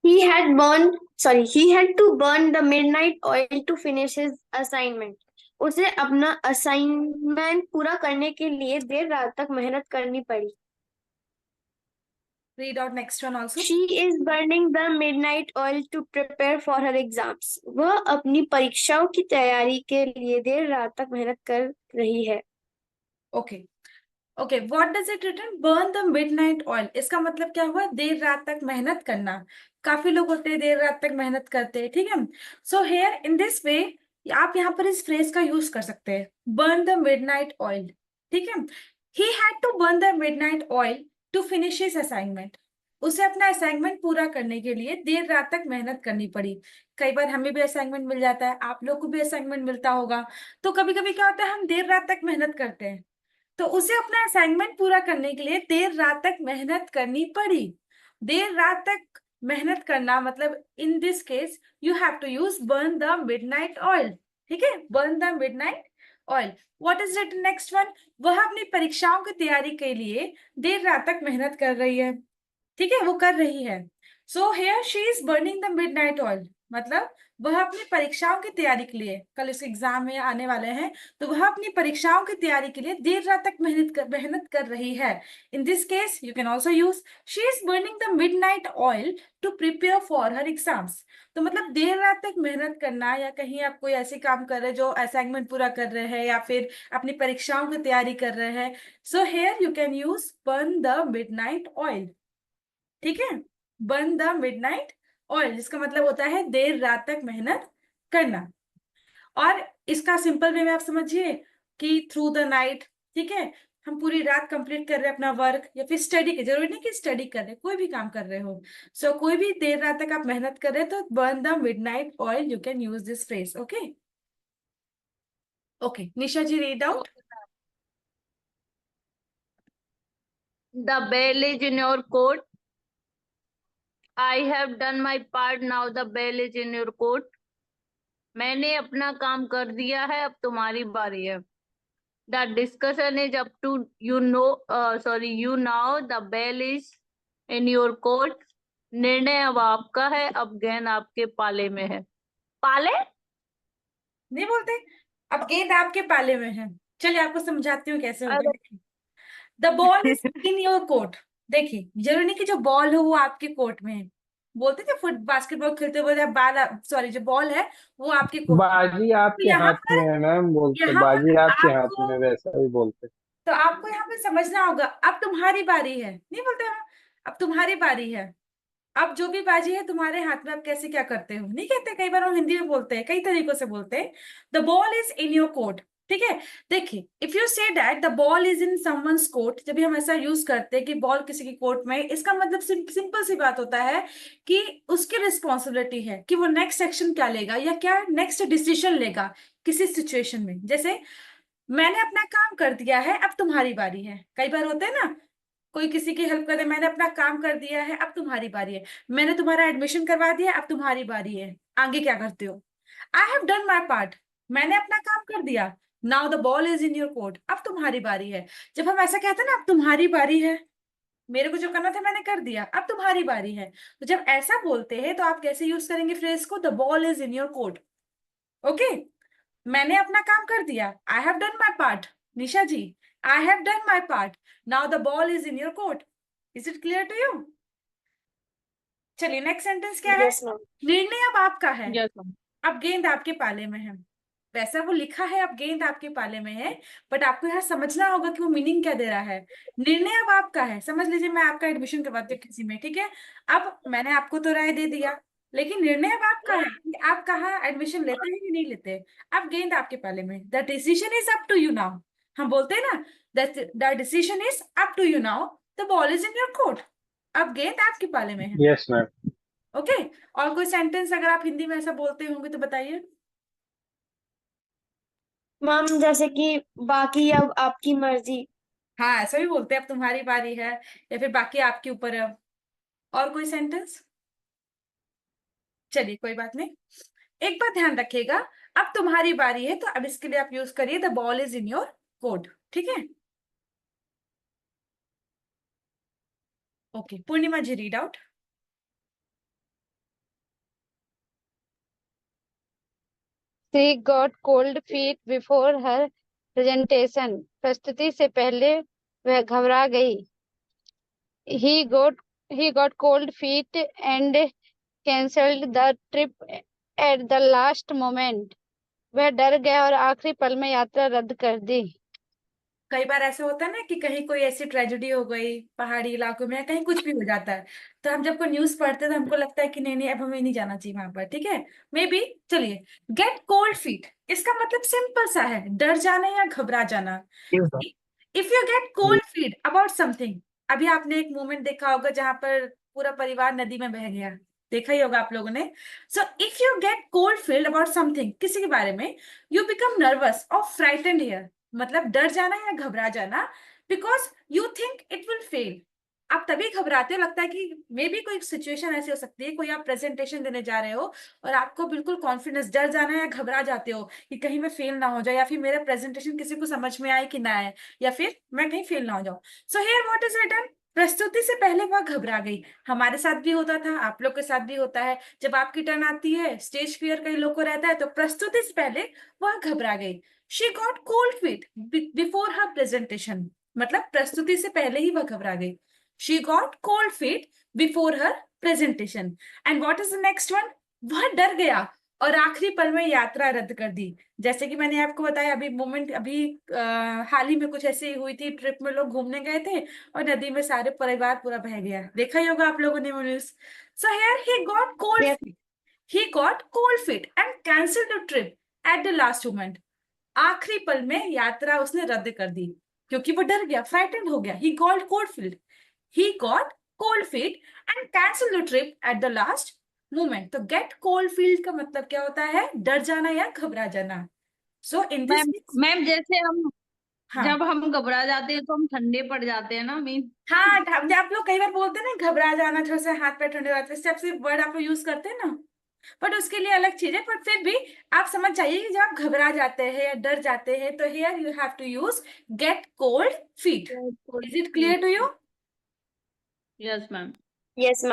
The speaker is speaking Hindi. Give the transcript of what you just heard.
he had to burn the midnight oil to finish his assignment. उसे अपना असाइनमेंट पूरा करने के लिए देर रात तक मेहनत करनी पड़ी. Read out next one also. She is burning the midnight oil to prepare for her exams. वह अपनी परीक्षाओं की तैयारी के लिए देर रात तक मेहनत कर रही है. Okay. Okay, what does it written? Burn the midnight oil. इसका मतलब क्या हुआ? देर रात तक मेहनत करना. काफी लोग होते हैं देर रात तक मेहनत करते हैं, ठीक है. So here in this way आप यहाँ पर इस फ्रेज का यूज कर सकते हैं, बर्न द मिडनाइट ऑयल. ठीक है. He had to burn the midnight oil to finish his assignment. उसे अपना असाइनमेंट पूरा करने के लिए देर रात तक मेहनत करनी पड़ी. कई बार हमें भी असाइनमेंट मिल जाता है, आप लोग को भी असाइनमेंट मिलता होगा. तो कभी कभी क्या होता है, हम देर रात तक मेहनत करते हैं. तो उसे अपना असाइनमेंट पूरा करने के लिए देर रात तक मेहनत करनी पड़ी. देर रात तक मेहनत करना मतलब in this case you have to use burn the midnight oil. ठीक है, burn the midnight oil. What is it next one? वह अपनी परीक्षाओं की तैयारी के लिए देर रात तक मेहनत कर रही है. ठीक है, वो कर रही है. So here she is burning the midnight oil, मतलब वह अपनी परीक्षाओं की तैयारी के लिए, कल इसके एग्जाम में आने वाले हैं, तो वह अपनी परीक्षाओं की तैयारी के लिए देर रात तक मेहनत कर रही है. In this case you can also use she is burning the midnight oil to prepare for her exams. तो मतलब देर रात तक मेहनत करना, या कहीं आप कोई ऐसे काम कर रहे हैं जो असाइनमेंट पूरा कर रहे हैं या फिर अपनी परीक्षाओं की तैयारी कर रहे हैं. So here you can use burn the midnight oil. ठीक है, बर्न द मिडनाइट ऑयल जिसका मतलब होता है देर रात तक मेहनत करना. और इसका सिंपल वे में आप समझिए कि थ्रू द नाइट. ठीक है, हम पूरी रात कंप्लीट कर रहे हैं अपना वर्क, या फिर स्टडी के, जरूरी नहीं कि स्टडी कर रहे, कोई भी काम कर रहे हो. सो कोई भी देर रात तक आप मेहनत कर रहे हैं तो burn the midnight oil, you can use this phrase. Okay. Okay, Nisha ji read out. The bell is in your court. I have done my part. Now the bell is in your court. मैंने अपना काम कर दिया है, अब तुम्हारी बारी है. The discussion is up to you know. Sorry, you now. The bell is in your court. निर्णय अब आपका है, अब गेंद आपके पाले में है. पाले नहीं बोलते, अब गेंद आपके पाले में है. चलिए आपको समझाती हूँ कैसे होगा. अरे the ball is in your court. देखिए, जरूरी नहीं कि जो बॉल हो वो आपके कोर्ट में है. बोलते थे फुट बास्केटबॉल खेलते हुए बाल, सॉरी, जो बॉल है वो आपके कोर्ट में. बाजी तो आपके हाथ में है मैम, बोलते यहाँ बाजी पर आपके हाथ आपको में, वैसा ही बोलते. तो आपको यहाँ पे समझना होगा, अब तुम्हारी बारी है, नहीं बोलते हम, अब तुम्हारी बारी है. अब जो भी बाजी है तुम्हारे हाथ में, आप कैसे क्या करते हो नहीं कहते. कई बार हम हिंदी में बोलते हैं, कई तरीकों से बोलते हैं. The ball is in your court. ठीक है, देखिए, if you say that the ball is in someone's court, जब भी हम ऐसा यूज करते हैं कि बॉल किसी की कोर्ट में, इसका मतलब सिंपल सी बात होता है कि उसकी रिस्पॉन्सिबिलिटी है कि वो नेक्स्ट एक्शन क्या लेगा या क्या नेक्स्ट डिसीजन लेगा किसी सिचुएशन में. जैसे मैंने अपना काम कर दिया है, अब तुम्हारी बारी है. कई बार होता है ना, कोई किसी की हेल्प कर दे, मैंने अपना काम कर दिया है, अब तुम्हारी बारी है. मैंने तुम्हारा एडमिशन करवा दिया, अब तुम्हारी बारी है, आगे क्या करते हो. आई हैव डन माई पार्ट. मैंने अपना काम कर दिया. Now the ball is in your court. अब तुम्हारी बारी है. जब हम ऐसा कहते हैं ना, अब तुम्हारी बारी है, मेरे को जो करना था मैंने कर दिया, अब तुम्हारी बारी है. तो जब ऐसा बोलते हैं तो आप कैसे यूज करेंगे फ्रेज को? The ball is in your court. Okay, मैंने अपना काम कर दिया. I have done my part. Nisha ji, I have done my part. Now the ball is in your court. Is it clear to you? चलिए नेक्स्ट सेंटेंस क्या है? Yes, ma'am. निर्णय अब आपका है, यस मैम. अब गेंद आपके पाले में है. वैसा वो लिखा है, अब गेंद आपके पाले में है, बट आपको यहाँ समझना होगा कि वो मीनिंग क्या दे रहा है. निर्णय अब आपका है. समझ लीजिए मैं आपका एडमिशन करवाती हूँ किसी में, ठीक है. अब मैंने आपको तो राय दे दिया, लेकिन निर्णय अब आपका है कि आप कहाँ एडमिशन लेते हैं कि नहीं लेते. अब गेंद आपके पाले में. The decision is up to you now. हम बोलते हैं ना, the decision is up to you now, the ball is in your court. अब गेंद आपके पाले में है. Yes ma'am. ओके. और कोई सेंटेंस अगर आप हिंदी में ऐसा बोलते होंगे तो बताइए. मैम जैसे कि बाकी अब आपकी मर्जी. हाँ, ऐसा भी बोलते हैं, अब तुम्हारी बारी है, या फिर बाकी आपके ऊपर है. और कोई सेंटेंस? चलिए कोई बात नहीं. एक बात ध्यान रखिएगा, अब तुम्हारी बारी है, तो अब इसके लिए आप यूज करिए the ball is in your court. ठीक है. Okay, Purnima ji read out. She got cold feet before her presentation. प्रस्तुति से पहले वह घबरा गई. He got cold feet and cancelled the trip at the last moment. वह डर गया और आखिरी पल में यात्रा रद्द कर दी. कई बार ऐसा होता है ना कि कहीं कोई ऐसी ट्रेजेडी हो गई पहाड़ी इलाकों में, कहीं कुछ भी हो जाता है, तो हम जब कोई न्यूज पढ़ते हैं तो हमको लगता है कि नहीं नहीं अब हमें नहीं जाना चाहिए वहां पर, ठीक है, मे बी. चलिए, गेट कोल्ड फीट इसका मतलब सिंपल सा है, डर जाना या घबरा जाना. If you get cold feet about something, अभी आपने एक मोमेंट देखा होगा जहां पर पूरा परिवार नदी में बह गया, देखा ही होगा आप लोगों ने. So if you get cold feel about something, किसी के बारे में, यू बिकम नर्वस और फ्राइटेंड हियर, मतलब डर जाना या घबरा जाना, because you think it will fail. आप तभी घबराते हो, लगता है कि मे बी कोई सिचुएशन ऐसी हो सकती है, कोई आप प्रेजेंटेशन देने जा रहे हो और आपको बिल्कुल कॉन्फिडेंस, डर जाना या घबरा जाते हो कि कहीं मैं फेल ना हो जाए, या फिर मेरा प्रेजेंटेशन किसी को समझ में आए कि ना आए, या फिर मैं कहीं फेल ना हो जाऊं. So here what is written, प्रस्तुति से पहले वह घबरा गई. हमारे साथ भी होता था, आप लोग के साथ भी होता है, जब आपकी टर्न आती है, स्टेज फियर कई लोग को रहता है, तो प्रस्तुति से पहले वह घबरा गई. She got cold feet before her presentation, मतलब प्रस्तुति से पहले ही वह घबरा गई. She got cold feet before her presentation. And what is the next one, वह डर गया और आखिरी पल में यात्रा रद्द कर दी. जैसे कि मैंने आपको बताया अभी मोमेंट, अभी हाल ही में कुछ ऐसे ही हुई थी, ट्रिप में लोग घूमने गए थे और नदी में सारे परिवार पूरा बह गया, देखा ही होगा आप लोगों ने news. So here he got cold Yes. Feet, he got cold feet and cancelled the trip at the last moment. आखिरी पल में यात्रा उसने रद्द कर दी क्योंकि वो डर गया, फ्राइटेंड हो गया. he got cold feet, he got cold feet and cancelled the trip at the last moment. तो get cold feet का मतलब क्या होता है, डर जाना या घबरा जाना. सो इन दिस, मैम जैसे हम हाँ जब हम घबरा जाते हैं तो हम ठंडे पड़ जाते हैं ना मीन. हाँ, आप लोग कई बार बोलते हैं ना घबरा जाना, थोड़ा सा हाथ पैर ठंडे हो जाते हैं, सबसे वर्ड आप लोग यूज करते हैं ना, बट उसके लिए अलग चीज है. बट फिर भी आप समझ जाइए कि जब आप घबरा जाते हैं या डर जाते हैं तो here you have to use get cold feet. Is it clear to you? Yes ma'am. Yes, ma'am.